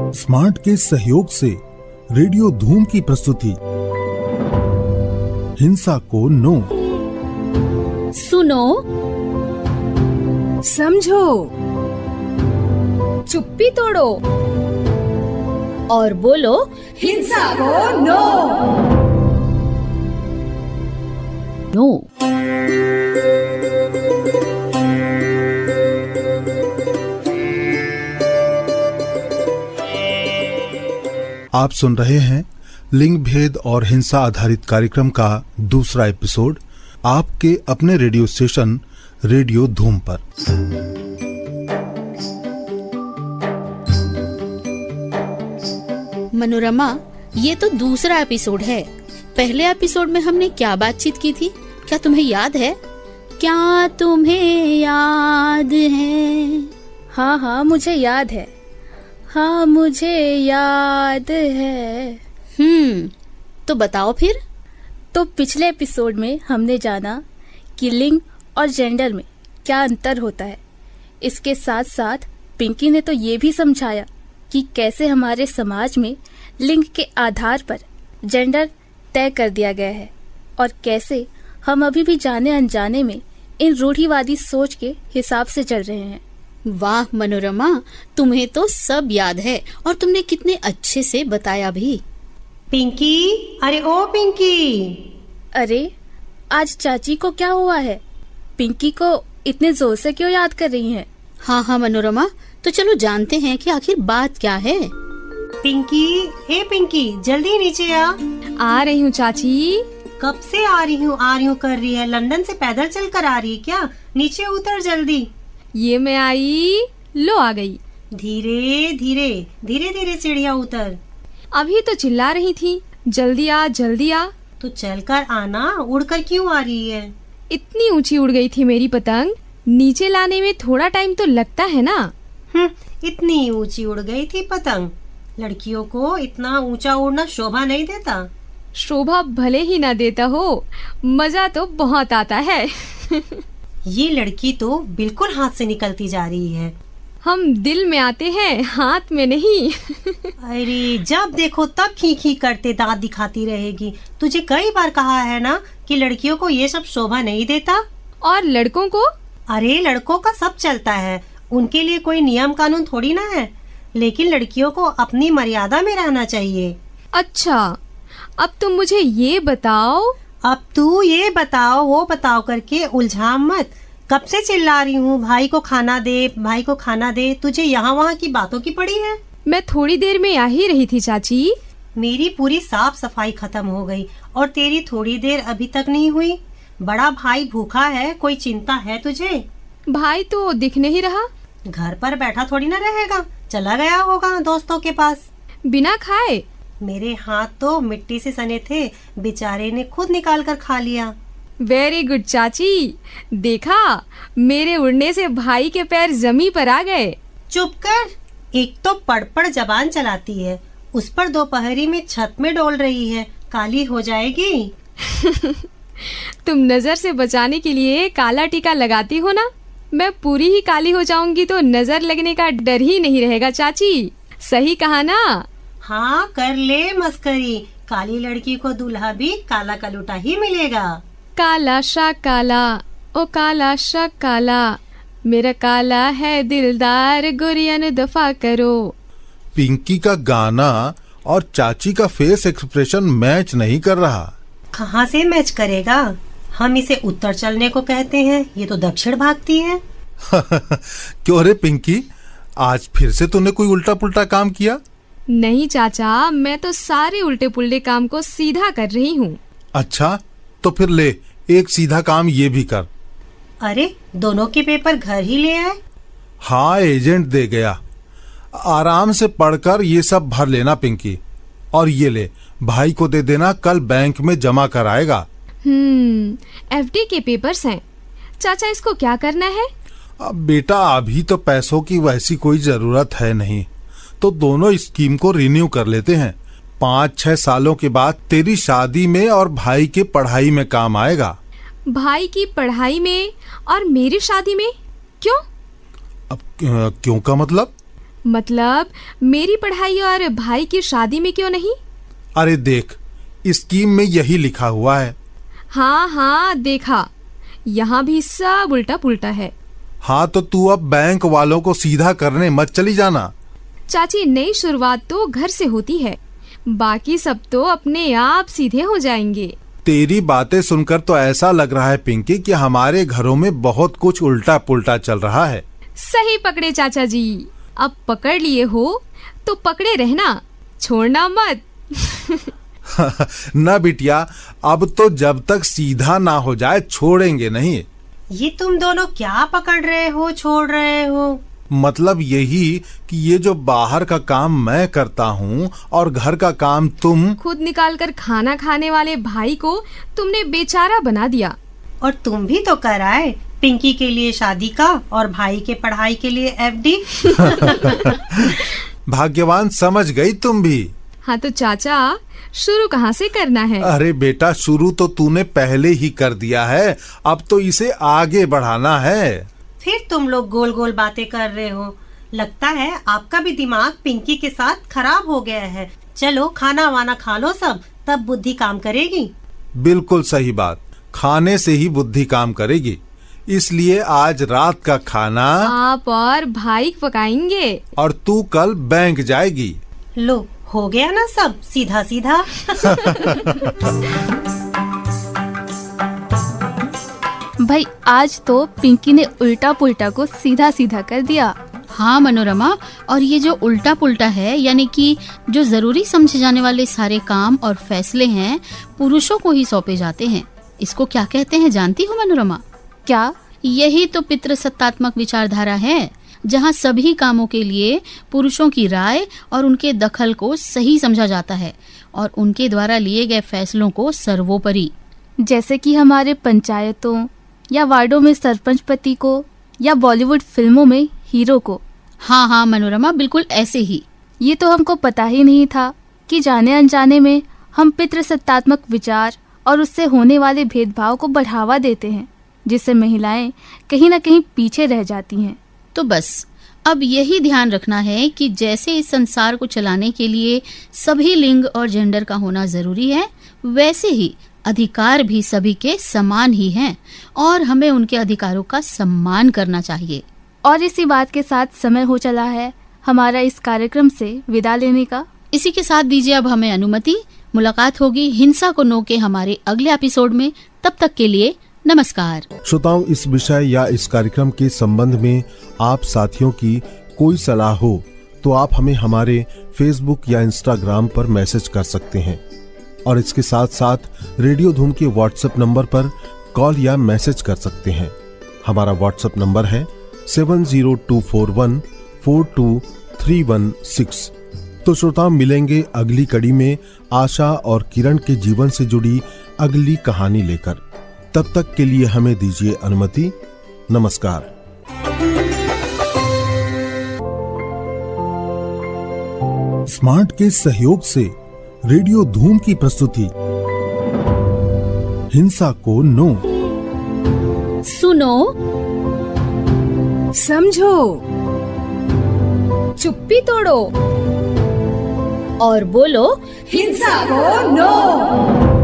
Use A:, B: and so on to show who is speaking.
A: Smart के सहयोग से रेडियो धूम की प्रस्तुति हिंसा को नो।
B: सुनो,
C: समझो, चुप्पी तोड़ो
B: और बोलो
C: हिंसा को नो।
B: नो।
A: आप सुन रहे हैं लिंग भेद और हिंसा आधारित कार्यक्रम का दूसरा एपिसोड आपके अपने रेडियो स्टेशन रेडियो धूम पर।
B: मनोरमा, ये तो दूसरा एपिसोड है। पहले एपिसोड में हमने क्या बातचीत की थी, क्या तुम्हें याद है? क्या तुम्हें याद है?
C: हाँ, मुझे याद है। हाँ, मुझे याद है।
B: तो बताओ फिर।
C: तो पिछले एपिसोड में हमने जाना कि लिंग और जेंडर में क्या अंतर होता है। इसके साथ साथ पिंकी ने तो ये भी समझाया कि कैसे हमारे समाज में लिंग के आधार पर जेंडर तय कर दिया गया है और कैसे हम अभी भी जाने अनजाने में इन रूढ़िवादी सोच के हिसाब से चल रहे हैं।
B: वाह मनोरमा, तुम्हें तो सब याद है और तुमने कितने अच्छे से बताया भी।
D: पिंकी, अरे ओ पिंकी।
C: अरे आज चाची को क्या हुआ है? पिंकी को इतने जोर से क्यों याद कर रही हैं?
B: हाँ आ, तो चलो जानते हैं कि आखिर बात क्या है।
D: पिंकी, हे पिंकी, जल्दी नीचे
E: आ रही हूँ चाची।
D: कब से आ रही हूँ कर रही है। लंदन से पैदल चल कर आ रही है क्या? नीचे उतर जल्दी।
E: ये मैं आई, लो आ गई।
D: धीरे धीरे सीढ़ियाँ उतर।
E: अभी तो चिल्ला रही थी, जल्दी आ जल्दी आ।
D: तो चलकर आना, उड़कर क्यों आ रही है?
E: इतनी ऊंची उड़ गई थी मेरी पतंग, नीचे लाने में थोड़ा टाइम तो लगता है ना।
D: इतनी ऊंची उड़ गई थी पतंग। लड़कियों को इतना ऊंचा उड़ना शोभा नहीं देता।
E: शोभा भले ही ना देता हो, मजा तो बहुत आता है।
D: ये लड़की तो बिल्कुल हाथ से निकलती जा रही है।
E: हम दिल में आते हैं, हाथ में नहीं।
D: अरे जब देखो तब खी करते दांत दिखाती रहेगी। तुझे कई बार कहा है ना कि लड़कियों को ये सब शोभा नहीं देता।
E: और लड़कों को?
D: अरे लड़कों का सब चलता है, उनके लिए कोई नियम कानून थोड़ी ना है। लेकिन लड़कियों को अपनी मर्यादा में रहना चाहिए।
E: अच्छा, अब तुम मुझे ये बताओ।
D: अब तू ये बताओ वो बताओ करके उलझा मत। कब से चिल्ला रही हूँ, भाई को खाना दे। तुझे यहाँ वहाँ की बातों की पड़ी है।
E: मैं थोड़ी देर में आ ही रही थी चाची।
D: मेरी पूरी साफ सफाई खत्म हो गई और तेरी थोड़ी देर अभी तक नहीं हुई। बड़ा भाई भूखा है, कोई चिंता है तुझे?
E: भाई तो दिख नहीं रहा।
D: घर पर बैठा थोड़ी ना रहेगा, चला गया होगा दोस्तों के पास
E: बिना खाए।
D: मेरे हाथ तो मिट्टी से सने थे, बेचारे ने खुद निकाल कर खा लिया।
E: वेरी गुड चाची, देखा मेरे उड़ने से भाई के पैर जमीन पर आ गए।
D: चुप कर। एक तो पड़ जबान चलाती है, उस पर दोपहरी में छत में डोल रही है, काली हो जाएगी।
E: तुम नजर से बचाने के लिए काला टीका लगाती हो ना, मैं पूरी ही काली हो जाऊंगी तो नजर लगने का डर ही नहीं रहेगा चाची। सही कहा ना?
D: हाँ, कर ले मस्करी। काली लड़की को दूल्हा भी काला कलूटा ही मिलेगा।
E: काला शा काला, ओ काला शा काला, मेरा काला है दिलदार, गोरियन दफा करो।
A: पिंकी का गाना और चाची का फेस एक्सप्रेशन मैच नहीं कर रहा।
D: कहाँ से मैच करेगा? हम इसे उत्तर चलने को कहते हैं, ये तो दक्षिण भागती है।
A: क्यों रे पिंकी, आज फिर से तूने कोई उल्टा पुल्टा काम किया?
E: नहीं चाचा, मैं तो सारे उल्टे पुल्टे काम को सीधा कर रही हूँ।
A: अच्छा, तो फिर ले एक सीधा काम ये भी कर।
D: अरे दोनों के पेपर घर ही ले आए।
A: हाँ, एजेंट दे गया। आराम से पढ़कर ये सब भर लेना पिंकी, और ये ले भाई को दे देना, कल बैंक में जमा कराएगा।
E: एफडी के पेपर्स हैं। चाचा इसको क्या करना है?
A: अब बेटा अभी तो पैसों की वैसी कोई जरूरत है नहीं, तो दोनों स्कीम को रिन्यू कर लेते हैं। 5-6 सालों के बाद तेरी शादी में और भाई के पढ़ाई में काम आएगा।
E: भाई की पढ़ाई में और मेरी शादी में? क्यों?
A: अब क्यों का मतलब?
E: मतलब मेरी पढ़ाई और भाई की शादी में क्यों नहीं?
A: अरे देख, स्कीम में यही लिखा हुआ है।
E: हाँ हाँ देखा, यहाँ भी सब उल्टा पुल्टा है।
A: हाँ तो तू अब बैंक वालों को सीधा करने मत चली जाना।
E: चाची, नई शुरुआत तो घर से होती है, बाकी सब तो अपने आप सीधे हो जाएंगे।
A: तेरी बातें सुनकर तो ऐसा लग रहा है पिंकी कि हमारे घरों में बहुत कुछ उल्टा पुल्टा चल रहा है।
E: सही पकड़े चाचा जी, अब पकड़ लिए हो तो पकड़े रहना, छोड़ना मत।
A: न बिटिया, अब तो जब तक सीधा ना हो जाए छोड़ेंगे नहीं।
D: ये तुम दोनों क्या पकड़ रहे हो, छोड़ रहे हो?
A: मतलब यही कि ये जो बाहर का काम मैं करता हूँ और घर का काम तुम
E: खुद निकाल कर खाना खाने वाले भाई को तुमने बेचारा बना दिया।
D: और तुम भी तो कराए, पिंकी के लिए शादी का और भाई के पढ़ाई के लिए एफडी।
A: भाग्यवान समझ गई तुम भी।
E: हाँ तो चाचा, शुरू कहाँ से करना है?
A: अरे बेटा, शुरू तो तूने पहले ही कर दिया है, अब तो इसे आगे बढ़ाना है।
D: फिर तुम लोग गोल गोल बातें कर रहे हो। लगता है आपका भी दिमाग पिंकी के साथ खराब हो गया है। चलो खाना वाना खा लो सब, तब बुद्धि काम करेगी।
A: बिल्कुल सही बात, खाने से ही बुद्धि काम करेगी। इसलिए आज रात का खाना
E: आप और भाई पकाएंगे
A: और तू कल बैंक जाएगी।
D: लो, हो गया ना सब सीधा सीधा।
C: भाई आज तो पिंकी ने उल्टा पुल्टा को सीधा सीधा कर दिया।
B: हाँ मनोरमा, और ये जो उल्टा पुल्टा है, यानी कि जो जरूरी समझे जाने वाले सारे काम और फैसले हैं पुरुषों को ही सौंपे जाते हैं, इसको क्या कहते हैं जानती हो मनोरमा?
C: क्या?
B: यही तो पितृसत्तात्मक विचारधारा है, जहाँ सभी कामों के लिए पुरुषों की राय और उनके दखल को सही समझा जाता है और उनके द्वारा लिए गए फैसलों को सर्वोपरि।
C: जैसे कि हमारे पंचायतों या वार्डों में सरपंच पति को या बॉलीवुड फिल्मों में हीरो को।
B: हाँ हाँ मनोरमा, बिल्कुल ऐसे ही।
C: ये तो हमको पता ही नहीं था कि जाने अनजाने में हम पितृसत्तात्मक विचार और उससे होने वाले भेदभाव को बढ़ावा देते हैं, जिससे महिलाएं कहीं न कहीं पीछे रह जाती हैं।
B: तो बस अब यही ध्यान रखना है कि जैसे इस संसार को चलाने के लिए सभी लिंग और जेंडर का होना जरूरी है, वैसे ही अधिकार भी सभी के समान ही हैं और हमें उनके अधिकारों का सम्मान करना चाहिए।
C: और इसी बात के साथ समय हो चला है हमारा इस कार्यक्रम से विदा लेने का।
B: इसी के साथ दीजिए अब हमें अनुमति। मुलाकात होगी हिंसा को नो के हमारे अगले एपिसोड में। तब तक के लिए नमस्कार।
A: श्रोताओं, इस विषय या इस कार्यक्रम के संबंध में आप साथियों की कोई सलाह हो तो आप हमें हमारे फेसबुक या इंस्टाग्राम पर मैसेज कर सकते हैं और इसके साथ साथ रेडियो धूम के व्हाट्सएप नंबर पर कॉल या मैसेज कर सकते हैं। हमारा व्हाट्सएप नंबर है 7024142316। तो श्रोताओं, मिलेंगे अगली कड़ी में आशा और किरण के जीवन से जुड़ी अगली कहानी लेकर। तब तक के लिए हमें दीजिए अनुमति। नमस्कार। स्मार्ट के सहयोग से रेडियो धूम की प्रस्तुति हिंसा को नो।
B: सुनो,
E: समझो, चुप्पी तोड़ो
B: और बोलो
E: हिंसा को नो।